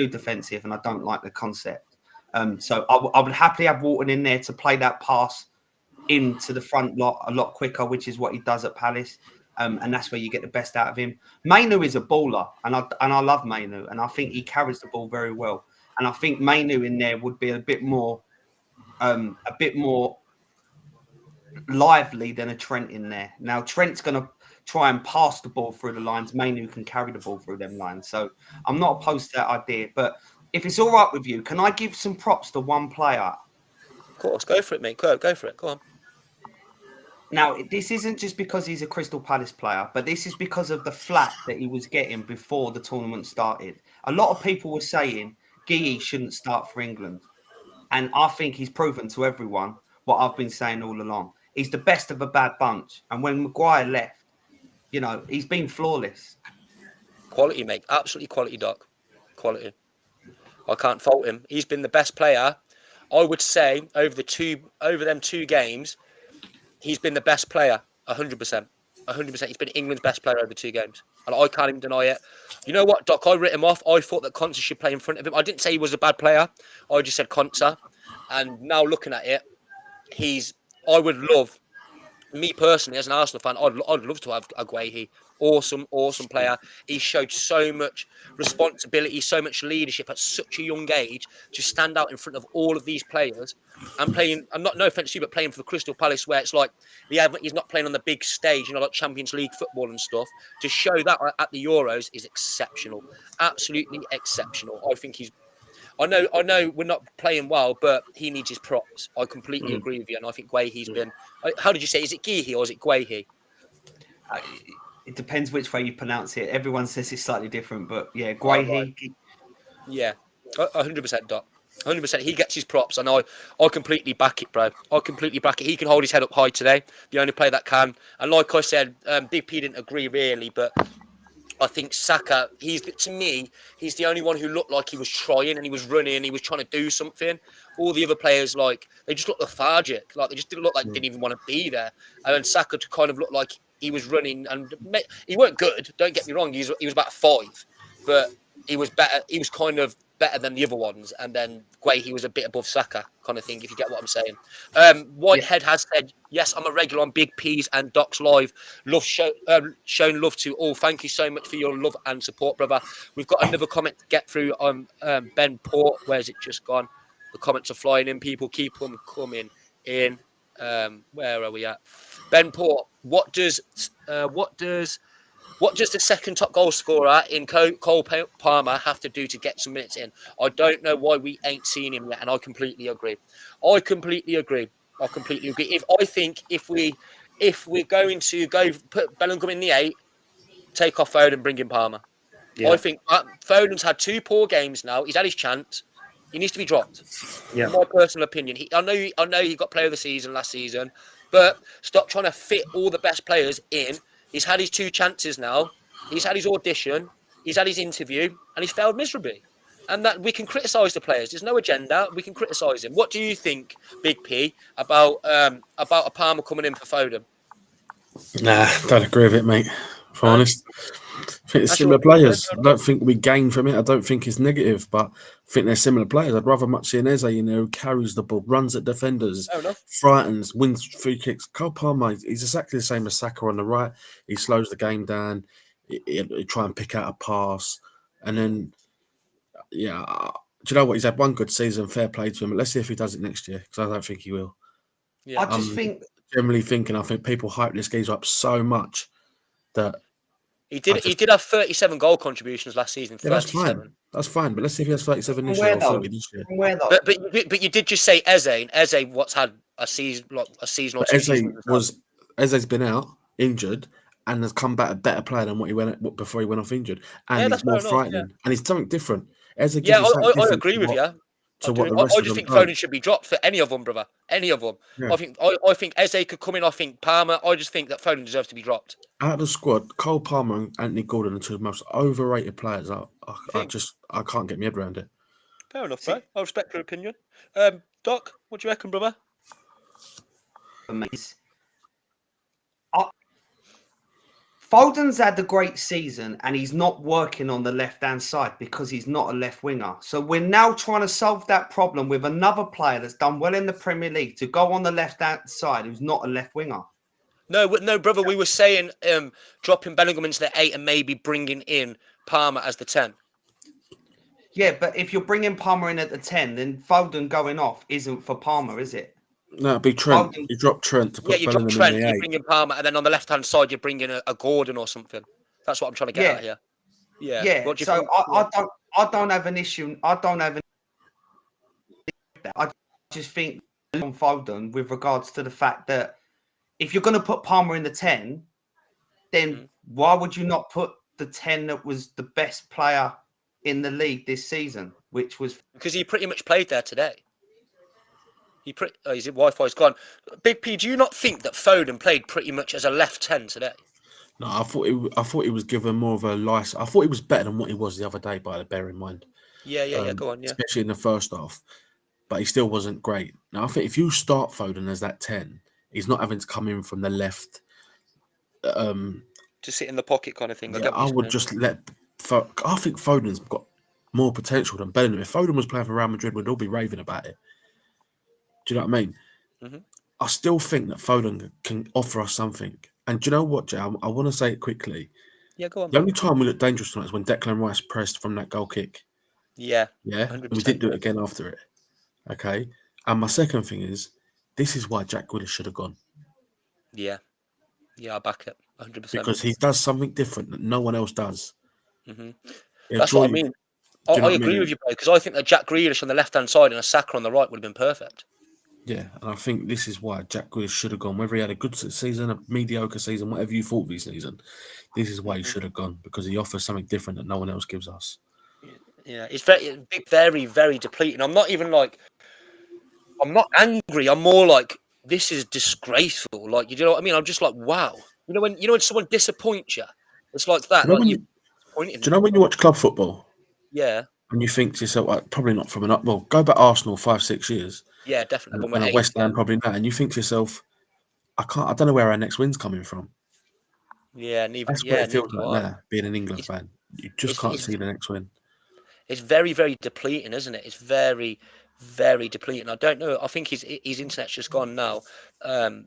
defensive, and I don't like the concept. So I would happily have Wharton in there to play that pass into the front lot a lot quicker, which is what he does at Palace. And that's where you get the best out of him. Mainoo is a baller, and I love Mainoo, and I think he carries the ball very well. And I think Mainoo in there would be a bit more lively than a Trent in there. Now Trent's going to try and pass the ball through the lines. Mainoo can carry the ball through them lines. So I'm not opposed to that idea. But if it's all right with you, can I give some props to one player? Of course, go for it, mate. Go for it. Go on. Now, this isn't just because he's a Crystal Palace player, but this is because of the flack that he was getting before the tournament started. A lot of people were saying Guéhi shouldn't start for England. And I think he's proven to everyone what I've been saying all along. He's the best of a bad bunch. And when Maguire left, you know, he's been flawless. Quality, mate. Absolutely quality, Doc. Quality. I can't fault him. He's been the best player. I would say over them 2 games, he's been the best player, 100%. 100%. He's been England's best player over 2 games. And I can't even deny it. You know what, Doc? I writ him off. I thought that Konsa should play in front of him. I didn't say he was a bad player. I just said Konsa. And now looking at it, I would love, me personally, as an Arsenal fan, I'd love to have a Guehi awesome player. He showed so much responsibility, so much leadership at such a young age to stand out in front of all of these players and playing. I'm not no offense to you, but playing for the Crystal Palace, where it's like he's not playing on the big stage, like Champions League football and stuff. To show that at the Euros is exceptional, absolutely exceptional. I think he's. I know we're not playing well, but he needs his props. I completely agree with you, and I think Guehi's been. How did you say? Is it Guehi or is it Guehi? It depends which way you pronounce it. Everyone says it's slightly different, but yeah, Guehi. Yeah, 100%, Doc. 100%. He gets his props, and I completely back it, bro. I completely back it. He can hold his head up high today. The only player that can. And like I said, Big P didn't agree really, but I think Saka, to me, he's the only one who looked like he was trying and he was running and he was trying to do something. All the other players, like, they just looked lethargic. Like, they just didn't look like they didn't even want to be there. And then Saka to kind of look like he was running, and he weren't good. Don't get me wrong. He was about 5, but he was better. He was kind of better than the other ones. And then he was a bit above Saka, kind of thing, if you get what I'm saying. Whitehead has said, yes, I'm a regular on Big P's and Doc's Live. Shown love to all. Thank you so much for your love and support, brother. We've got another comment to get through on Ben Port. Where's it just gone? The comments are flying in. People keep them coming in. Where are we at? Ben Port, what does the second top goal scorer in Cole Palmer have to do to get some minutes in? I don't know why we ain't seen him yet, and I completely agree. If we're going to go put Bellingham in the 8, take off Foden, bring in Palmer. Yeah. I think Foden's had 2 poor games now. He's had his chance. He needs to be dropped. Yeah. In my personal opinion. I know he got player of the season last season, but stop trying to fit all the best players in. He's had his 2 chances now. He's had his audition. He's had his interview, and he's failed miserably. And that we can criticise the players. There's no agenda. We can criticise him. What do you think, Big P, about a Palmer coming in for Foden? Nah, don't agree with it, mate. If I'm honest, I think it's similar players. I don't think we gain from it. I don't think it's negative, but I think they're similar players. I'd rather much see an Eze, who carries the ball, runs at defenders, frightens, wins free kicks. Cole Palmer, he's exactly the same as Saka on the right. He slows the game down. He try and pick out a pass, and then, do you know what? He's had one good season. Fair play to him. But let's see if he does it next year, because I don't think he will. Yeah, I just think I think people hype this geezer up so much that. He did have 37 goal contributions last season. 37. That's fine. But let's see if he has 37 this year or 40 this year. But you did just say Eze, and Eze what's had a season or 2 seasons. Eze's been out injured and has come back a better player than what he went before he went off injured, and he's more frightening, and he's something different. Eze I agree with you. I just think Foden should be dropped for any of them, brother. Any of them. Yeah. I think Eze could come in. I think Palmer. I just think that Foden deserves to be dropped. Out of the squad, Cole Palmer and Anthony Gordon are 2 of the most overrated players. I can't get my head around it. Fair enough, bro. I respect your opinion. Doc, what do you reckon, brother? Foden's had a great season, and he's not working on the left-hand side because he's not a left winger. So we're now trying to solve that problem with another player that's done well in the Premier League to go on the left-hand side who's not a left winger. No, brother. We were saying dropping Bellingham into the 8 and maybe bringing in Palmer as the 10. Yeah, but if you're bringing Palmer in at the 10, then Foden going off isn't for Palmer, is it? No, it'd be Trent. You drop Trent to put you drop Trent, you bring in Palmer, and then on the left-hand side, you bring in a Gordon or something. That's what I'm trying to get at here. Yeah. What do you think? I don't have an issue. I just think on Foden with regards to the fact that if you're going to put Palmer in the 10, then why would you not put the 10 that was the best player in the league this season, which was... Because he pretty much played there today. His Wi-Fi's gone. Big P, do you not think that Foden played pretty much as a left 10 today? No, I thought he was given more of a license. I thought he was better than what he was the other day, bear in mind. Yeah, go on, yeah. Especially in the first half. But he still wasn't great. Now, I think if you start Foden as that 10, he's not having to come in from the left. To sit in the pocket kind of thing. I would just let... I think Foden's got more potential than Bellingham. If Foden was playing for Real Madrid, we'd all be raving about it. Do you know what I mean? Mm-hmm. I still think that Foden can offer us something. And do you know what, Jay? I want to say it quickly. Yeah, go on. The only time we looked dangerous tonight is when Declan Rice pressed from that goal kick. Yeah, Yeah, 100%. and we didn't do it again after it. Okay, and my second thing is, this is why Jack Grealish should have gone, Yeah, I back it 100%. because he does something different that no one else does. Hmm. He'll That's draw what I you- mean. do you know I what agree mean? with you, bro, because I think that Jack Grealish on the left-hand side and a Saka on the right would have been perfect. Yeah, and I think this is why Jack Grealish should have gone. Whether he had a good season, a mediocre season, whatever you thought of his season, this is why he should have gone, because he offers something different that no one else gives us. Yeah, it's very, very depleting. I'm not even like, I'm not angry. I'm more like, this is disgraceful. Like, you know what I mean? I'm just like, wow. You know when someone disappoints you, it's like that. Do you know Like when you you, disappointed do you me. know when you watch club football Yeah, and you think to yourself, like, probably not from go back Arsenal 5-6 years, yeah, definitely. When we're and eight, West Ham yeah. probably not, and you think to yourself, I don't know where our next win's coming from. Yeah, neither. That's what Yeah, it feels neither do like I. now, being an England It's fan. You just it's can't it's see the next win. it's very, very depleting, isn't it? It's very, very depleting. I don't know. I think his internet's just gone now. Um,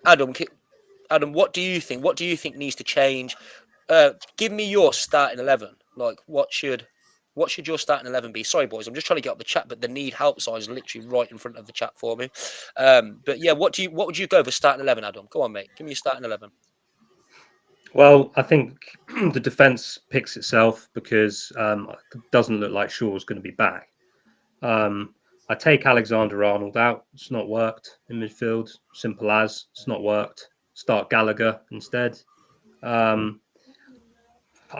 Adam, what do you think? What do you think needs to change? Give me your starting 11. Like, what should your starting 11 be? Sorry, boys, I'm just trying to get up the chat, but the need help sign is literally right in front of the chat for me. But yeah, what would you go for starting 11, Adam? Go on, mate. Give me your starting 11. Well, I think the defence picks itself because it doesn't look like Shaw's going to be back. I take Alexander Arnold out. It's not worked in midfield. Simple as. It's not worked. Start Gallagher instead. I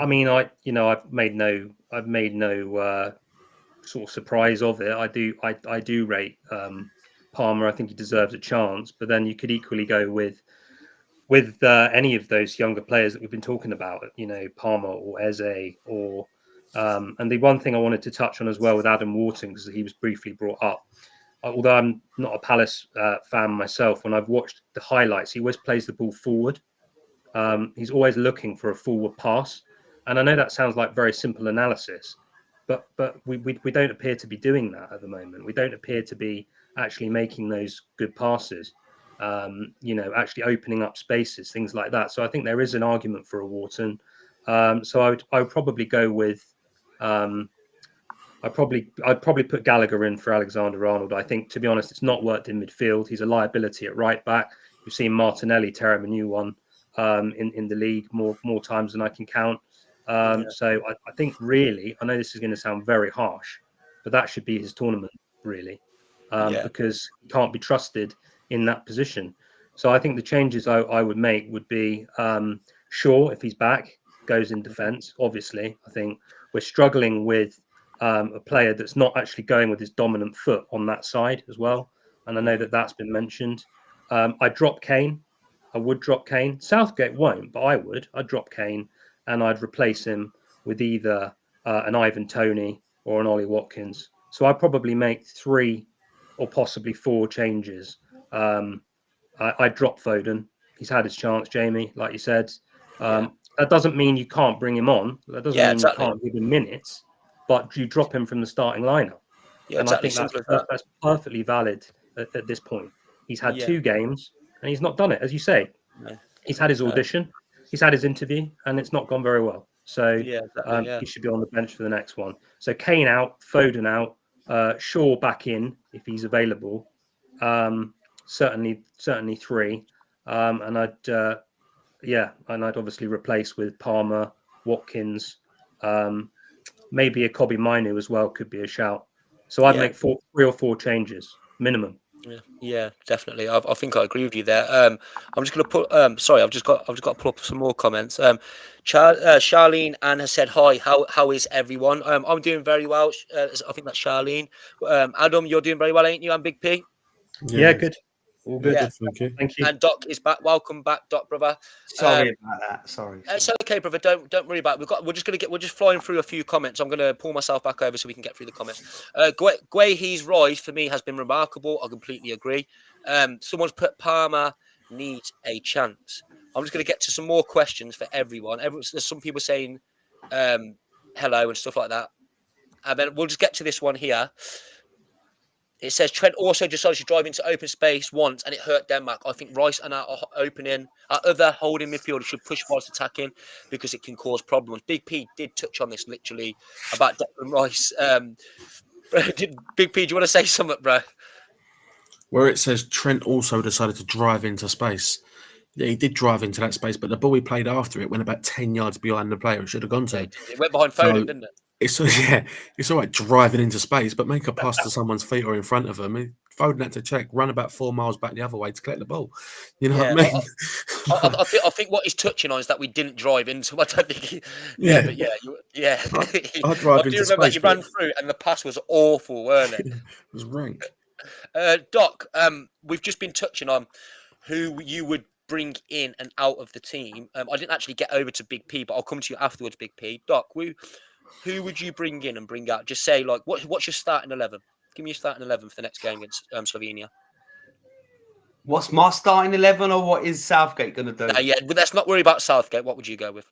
mean, I've made no sort of surprise of it. I do rate Palmer. I think he deserves a chance. But then you could equally go with any of those younger players that we've been talking about. Palmer or Eze or. And the one thing I wanted to touch on as well with Adam Wharton, because he was briefly brought up, although I'm not a Palace fan myself, when I've watched the highlights, he always plays the ball forward. He's always looking for a forward pass. And I know that sounds like very simple analysis, but we don't appear to be doing that at the moment. We don't appear to be actually making those good passes, actually opening up spaces, things like that. So I think there is an argument for a Wharton. So I would probably go with I'd probably put Gallagher in for Alexander Arnold. I think, to be honest, it's not worked in midfield. He's a liability at right back. We've seen Martinelli tear him a new one in the league more times than I can count. So I think really, I know this is going to sound very harsh, but that should be his tournament really, because he can't be trusted in that position. So I think the changes I would make would be Shaw, if he's back, goes in defence. Obviously, I think we're struggling with a player that's not actually going with his dominant foot on that side as well. And I know that that's been mentioned. I drop Kane. I would drop Kane. Southgate won't, but I would. I'd drop Kane and I'd replace him with either an Ivan Toney or an Ollie Watkins. So I'd probably make 3 or possibly 4 changes. I'd drop Foden. He's had his chance, Jamie, like you said. That doesn't mean you can't bring him on. That doesn't mean exactly. you can't give him minutes, but you drop him from the starting lineup. Yeah, and exactly. I think that's perfectly valid at this point. He's had 2 games and he's not done it, as you say. No. He's had his audition, he's had his interview, and it's not gone very well. So exactly, he should be on the bench for the next one. So Kane out, Foden out, Shaw back in if he's available. Certainly 3. And I'd obviously replace with Palmer, Watkins, maybe a Kobbie Mainoo as well could be a shout. So I'd make 3 or 4 changes minimum. Yeah, definitely. I think I agree with you there. I'm just going to put. Sorry, I've just got to pull up some more comments. Charlene Ann has said hi. How is everyone? I'm doing very well. I think that's Charlene. Adam, you're doing very well, ain't you? And Big P. Yeah, good. All good. Yeah. Thank you. And Doc is back. Welcome back, Doc, brother. Sorry about that. Sorry. It's okay, brother. Don't worry about it. We're just flying through a few comments. I'm gonna pull myself back over so we can get through the comments. Guehi's rise for me has been remarkable. I completely agree. Someone's put Palmer needs a chance. I'm just gonna get to some more questions for everyone. There's some people saying hello and stuff like that. And then we'll just get to this one here. It says Trent also decided to drive into open space once and it hurt Denmark. I think Rice and our other holding midfielder should push whilst attacking because it can cause problems. Big P did touch on this literally about Declan Rice. Big P, do you want to say something, bro? Where it says Trent also decided to drive into space. Yeah, he did drive into that space, but the ball he played after it went about 10 yards behind the player it should have gone to. It went behind Foden, didn't it? It's all right driving into space, but make a pass to someone's feet or in front of them. Foden had to check, run about 4 miles back the other way to collect the ball. You know what I mean? I think what he's touching on is that we didn't drive into. I don't think. Yeah. But yeah. I drive I do into remember space. you ran through, and the pass was awful, weren't it? It was rank. Doc, we've just been touching on who you would bring in and out of the team. I didn't actually get over to Big P, but I'll come to you afterwards, Big P. Doc, who would you bring in and bring out? Just say, like, what's your starting 11? Give me your starting 11 for the next game against Slovenia. What's my starting 11 or what is Southgate going to do? Yeah, but let's not worry about Southgate. What would you go with?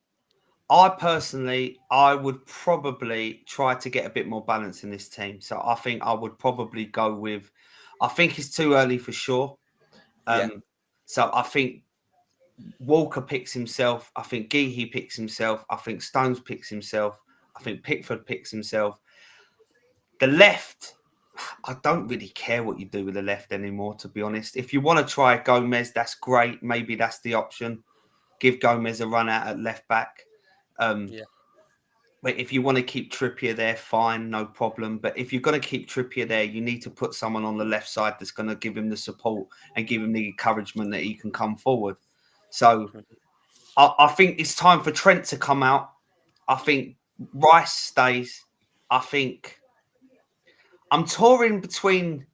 I would probably try to get a bit more balance in this team. So I think I would probably go with, I think it's too early for sure. So I think Walker picks himself. I think Geehee picks himself. I think Stones picks himself. I think Pickford picks himself. The left, I don't really care what you do with the left anymore, to be honest. If you want to try Gomez, that's great. Maybe that's the option. Give Gomez a run out at left back. But if you want to keep Trippier there, fine, no problem. But if you're going to keep Trippier there, you need to put someone on the left side that's going to give him the support and give him the encouragement that he can come forward. So I think it's time for Trent to come out. I think Rice stays. I think I'm touring between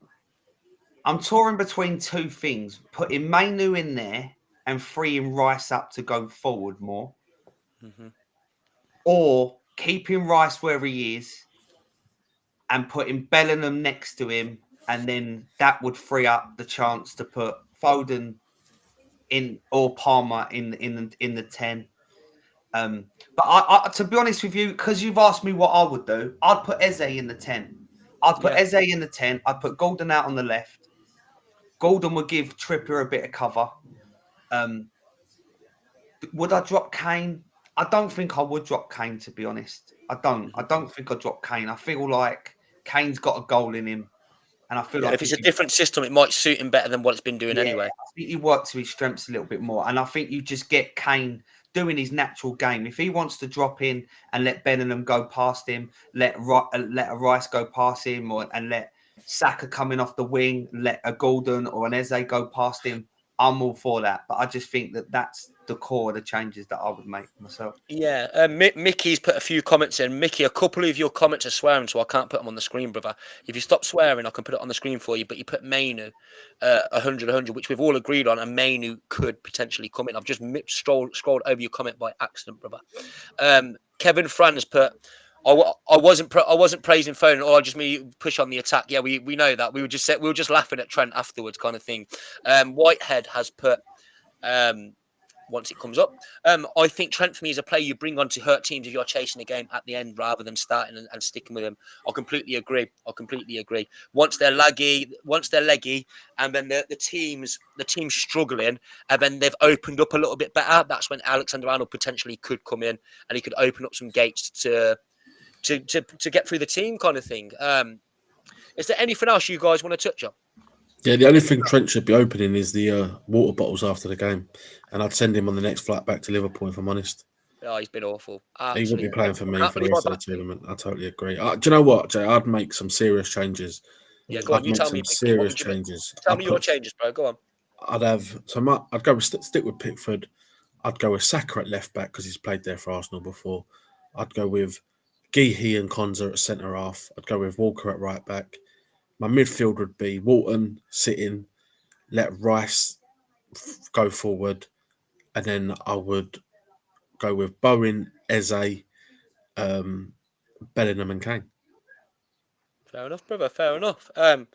two things: putting Mainu in there and freeing Rice up to go forward more, or keeping Rice where he is and putting Bellingham next to him, and then that would free up the chance to put Foden in or Palmer in the 10. But I to be honest with you, because you've asked me what I would do, I'd put Eze in the 10. I'd put Eze in the 10. I'd put Gordon out on the left. Gordon would give Trippier a bit of cover. Would I drop Kane? I don't think I would drop Kane, to be honest. I don't think I'd drop Kane. I feel like Kane's got a goal in him. And I feel like if it's a different system, it might suit him better than what it's been doing anyway. I think he works to his strengths a little bit more. And I think you just get Kane doing his natural game. If he wants to drop in and let Bellingham go past him, let a Rice go past him, and let Saka come in off the wing, let a Gordon or an Eze go past him, I'm all for that. But I just think that that's the core of the changes that I would make myself. Yeah, Mickey's put a few comments in. Mickey, a couple of your comments are swearing, so I can't put them on the screen, brother. If you stop swearing, I can put it on the screen for you. But you put Mainu 100, which we've all agreed on, and Mainu could potentially come in. I've just scrolled over your comment by accident, brother. Kevin Fran has put, I wasn't praising Foden, or I just mean push on the attack. Yeah, we know that. We were just laughing at Trent afterwards, kind of thing. Whitehead has put, once it comes up, I think Trent for me is a player you bring on to hurt teams if you're chasing a game at the end rather than starting and sticking with them. I completely agree. Once they're leggy, and then the team's struggling, and then they've opened up a little bit better. That's when Alexander-Arnold potentially could come in and he could open up some gates to get through the team, kind of thing. Is there anything else you guys want to touch on? Yeah, the only thing Trent should be opening is the water bottles after the game, and I'd send him on the next flight back to Liverpool, if I'm honest. Oh, he's been awful. He wouldn't be playing for me for the rest of the tournament. I totally agree. Do you know what, Jay? I'd make some serious changes. Yeah, go on. You tell me. Serious changes. Tell me your changes, bro. Go on. I'd go with stick with Pickford. I'd go with Saka at left back because he's played there for Arsenal before. I'd go with Geehee and Konza at centre half. I'd go with Walker at right back. My midfield would be Walton sitting, let Rice go forward, and then I would go with Bowen, Eze, Bellingham, and Kane. Fair enough, brother. Fair enough. Why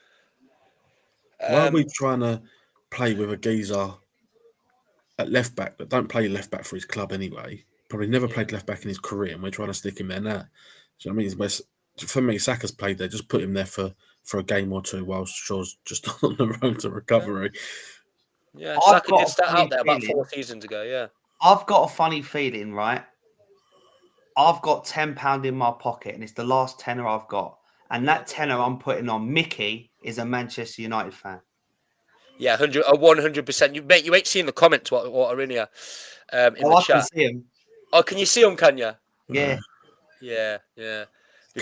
are we trying to play with a geezer at left back that don't play left back for his club anyway? Probably never played left back in his career, and we're trying to stick him there now. So I mean, for me, Saka's played there. Just put him there for a game or two whilst Shaw's just on the road to recovery. Yeah, I've Saka got did a start funny out there about feeling. 4 seasons ago. Yeah. I've got a funny feeling, right? I've got £10 in my pocket, and it's the last tenner I've got. And that tenner I'm putting on Mickey is a Manchester United fan. Yeah, 100%. You ain't seen the comments what are in here in the I can chat. see him. Oh, can you see them? Can you? Yeah. Yeah. Because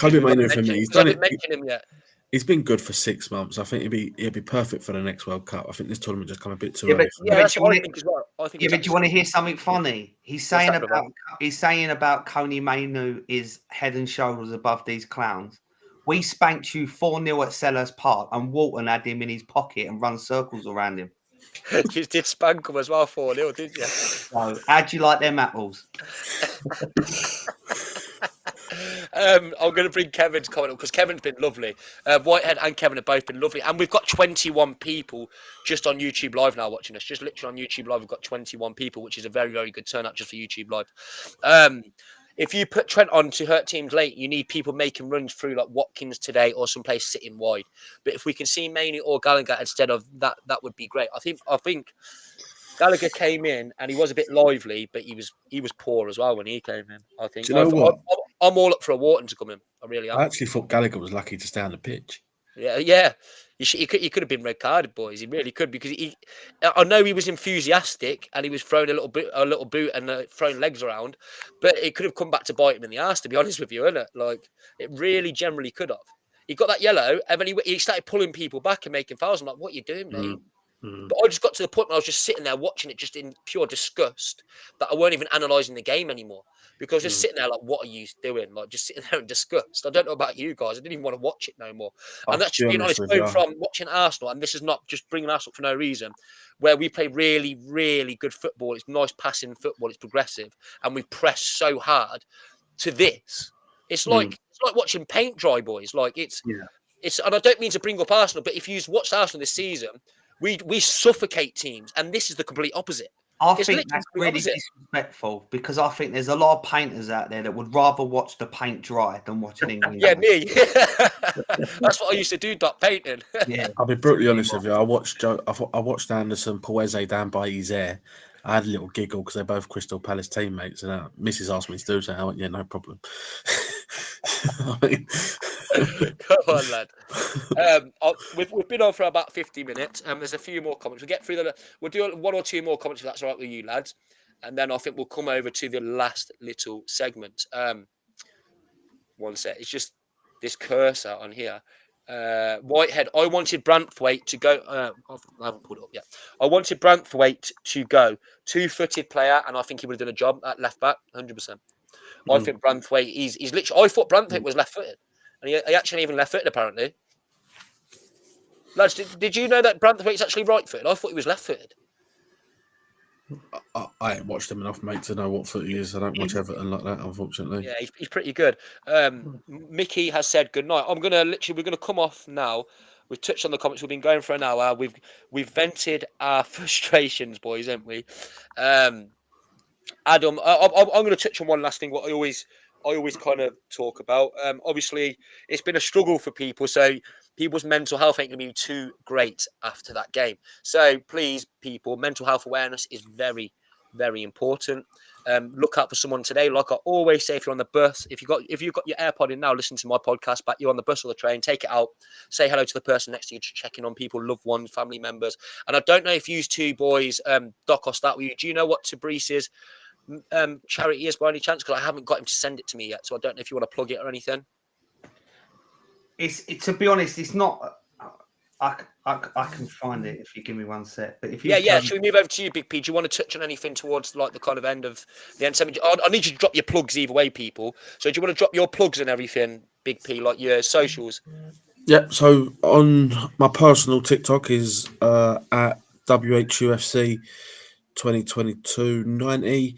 Kobe we've not Mainoo for mentioned- me. He's because I done didn't it. mention him yet. He's been good for 6 months. I think he'd be perfect for the next World Cup. I think this tournament just come a bit too Yeah, early. but- For Yeah, him. that's do you what I want think as well. I think Yeah, it's but do you want to hear something funny? He's What's saying that, brother? about Koni Mainu is head and shoulders above these clowns. We spanked you 4-0 at Selhurst Park, and Walton had him in his pocket and run circles around him. You did spank him as well 4-0, did you? So, how do you like them apples? I'm going to bring Kevin's comment up because Kevin's been lovely. Whitehead and Kevin have both been lovely, and we've got 21 people just on YouTube Live now watching us. Just literally on YouTube Live, we've got 21 people, which is a very, very good turnout just for YouTube Live. If you put Trent on to hurt teams late, you need people making runs through like Watkins today or someplace sitting wide. But if we can see Mainoo or Gallagher instead of that, that would be great. I think Gallagher came in and he was a bit lively, but he was poor as well when he came in. I think. Do you know what? I'm all up for a Wharton to come in. I really am. I actually thought Gallagher was lucky to stay on the pitch. Yeah. He could have been red carded, boys. He really could because I know he was enthusiastic and he was throwing a little boot and throwing legs around, but it could have come back to bite him in the ass. To be honest with you, isn't it? Like it really generally could have. He got that yellow and then he started pulling people back and making fouls. I'm like, what are you doing, mate? But I just got to the point where I was just sitting there watching it just in pure disgust that I weren't even analysing the game anymore because I was just sitting there like, what are you doing? Like just sitting there in disgust. I don't know about you guys. I didn't even want to watch it no more. And that's just being honest, going from watching Arsenal, and this is not just bringing Arsenal for no reason, where we play really, really good football. It's nice passing football. It's progressive. And we press so hard to this. It's like watching paint dry, boys. Like it's, and I don't mean to bring up Arsenal, but if you've watched Arsenal this season, we suffocate teams, and this is the complete opposite. I think that's really disrespectful because I think there's a lot of painters out there that would rather watch the paint dry than watch an England. Yeah, me. That's what I used to do, dot painting. Yeah, I'll be brutally honest with you. I watched Anderson Poese down by his hair. I had a little giggle because they're both Crystal Palace teammates, and Mrs. asked me to do so. I went, yeah, no problem. I mean... Come on, lad. We've been on for about 50 minutes. There's a few more comments. We'll get through we'll do 1 or 2 more comments if that's all right with you, lads. And then I think we'll come over to the last little segment. One sec. It's just this cursor on here. Whitehead. I wanted Branthwaite to go. I haven't pulled it up yet. I wanted Branthwaite to go. 2-footed player, and I think he would have done a job at left back, 100%. I think Branthwaite. He's literally. I thought Branthwaite was left-footed, and he actually even left-footed apparently. Lads, did you know that Branthwaite's actually right-footed? I thought he was left-footed. I ain't watched him enough, mate, to know what foot he is. I don't watch Everton like that, unfortunately. Yeah, he's pretty good. Mickey has said good night. We're gonna come off now. We've touched on the comments. We've been going for an hour. We've vented our frustrations, boys, haven't we? Adam, I'm going to touch on one last thing. What I always kind of talk about. Obviously, it's been a struggle for people. So people's mental health ain't going to be too great after that game. So please, people, mental health awareness is very, very important. Look out for someone today. Like I always say, if you're on the bus, if you've got your AirPod in now, listen to my podcast. But you're on the bus or the train, take it out. Say hello to the person next to you, checking on people, loved ones, family members. And I don't know if you two boys, Doc, I'll start with you. Do you know what Tabrice's charity is by any chance? Because I haven't got him to send it to me yet, so I don't know if you want to plug it or anything. It's to be honest, it's not. I can find it if you give me one sec. But if you should we move over to you, Big P? Do you want to touch on anything towards like the kind of end of the end? I need you to drop your plugs either way, people. So do you want to drop your plugs and everything, Big P, like your socials? Yeah. So on my personal TikTok is at WHUFC 2022-90.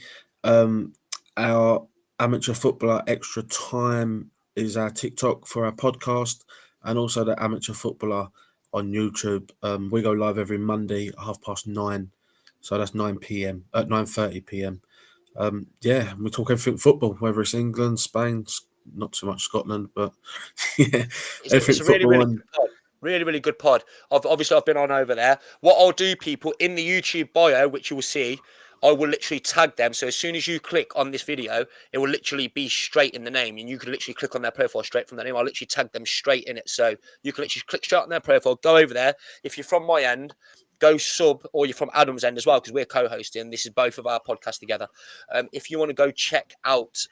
Our amateur footballer extra time is our TikTok for our podcast, and also the amateur footballer on YouTube. We go live every Monday at 9:30, so that's 9 p.m. at 9:30 p.m. We talk everything football, whether it's England, Spain, not too much Scotland, but yeah, It's a really, really good pod. Really, really good pod. I've been on over there. What I'll do, people, in the YouTube bio, which you will see, I will literally tag them. So as soon as you click on this video, it will literally be straight in the name, and you can literally click on their profile straight from their name. I'll literally tag them straight in it. So you can literally click straight on their profile, go over there. If you're from my end, go sub, or you're from Adam's end as well, because we're co-hosting. This is both of our podcasts together. If you want to go check out,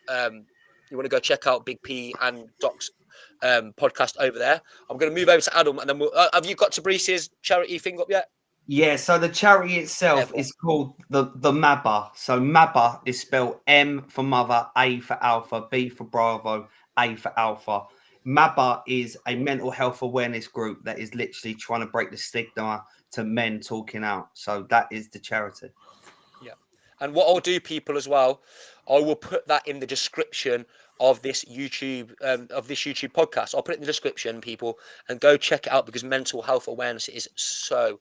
Big P and Doc's podcast over there. I'm going to move over to Adam, and then have you got Tabrice's charity thing up yet? Yeah, so the charity itself is called the MABA. So MABA is spelled M for mother, A for alpha, B for Bravo, A for alpha. MABA is a mental health awareness group that is literally trying to break the stigma to men talking out. So that is the charity. Yeah. And what I'll do, people, as well, I will put that in the description of this YouTube podcast. I'll put it in the description, people, and go check it out, because mental health awareness is so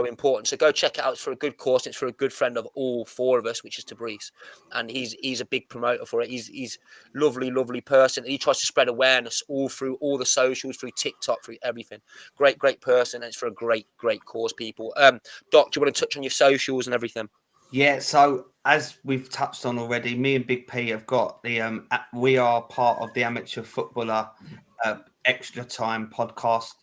important. So go check it out. It's for a good cause. It's for a good friend of all four of us, which is Tabrice, and he's a big promoter for it. He's lovely person. He tries to spread awareness all through all the socials, through TikTok, through everything. Great person, and it's for a great cause, people. Doc, do you want to touch on your socials and everything? Yeah, so as we've touched on already, me and Big P have got the we are part of the Amateur Footballer Extra Time podcast.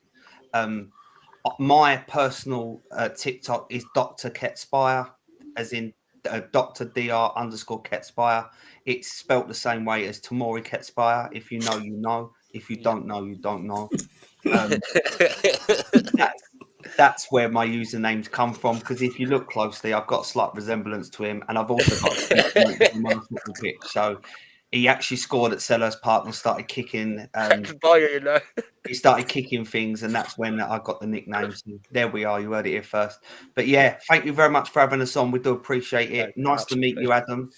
My personal TikTok is Dr. Ketspire, as in Dr. Dr. _Ketspire. It's spelt the same way as Tamori Ketspire. If you know, you know. If you don't know, you don't know. That's where my usernames come from, because if you look closely, I've got a slight resemblance to him, and I've also got a football pitch. So he actually scored at Selhurst Park and started kicking. He started kicking things, and that's when I got the nicknames. There we are. You heard it here first. But yeah, thank you very much for having us on. We do appreciate it. Nice to meet you, Adam.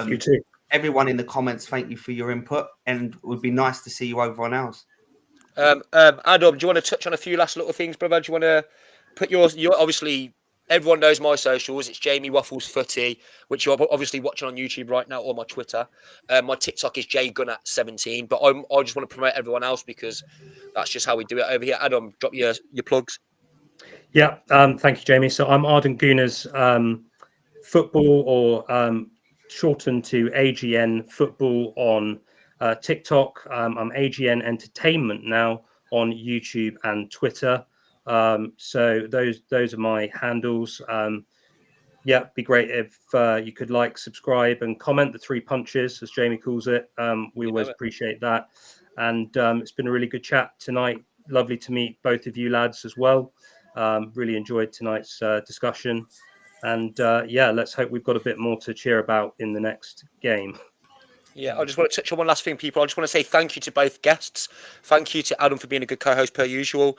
You too. Everyone in the comments, thank you for your input, and it would be nice to see you over on ours. Adam, do you want to touch on a few last little things, brother? Do you want to put yours? You obviously, everyone knows my socials. It's Jamie Waffles Footy, which you're obviously watching on YouTube right now, or my Twitter. My TikTok is jgunat17, but I just want to promote everyone else, because that's just how we do it over here. Adam, drop your plugs. Yeah, thank you, Jamie. So I'm Arden Gunas, football, or shortened to AGN Football on TikTok. I'm AGN Entertainment now on YouTube and Twitter. So those are my handles. Yeah, it'd be great if you could like, subscribe, and comment. The 3 punches, as Jamie calls it. We always appreciate that. And it's been a really good chat tonight. Lovely to meet both of you lads as well. Really enjoyed tonight's discussion. And yeah, let's hope we've got a bit more to cheer about in the next game. Yeah, I just want to touch on one last thing, people. I just want to say thank you to both guests. Thank you to Adam for being a good co-host per usual.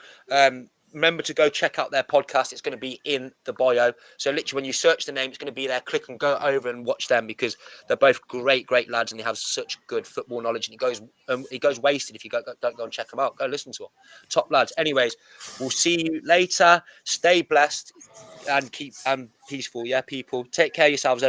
Remember to go check out their podcast. It's going to be in the bio. So literally when you search the name, it's going to be there. Click and go over and watch them, because they're both great lads, and they have such good football knowledge. And it goes wasted if you don't go and check them out. Go listen to them. Top lads. Anyways, we'll see you later. Stay blessed and keep peaceful. Yeah, people. Take care of yourselves.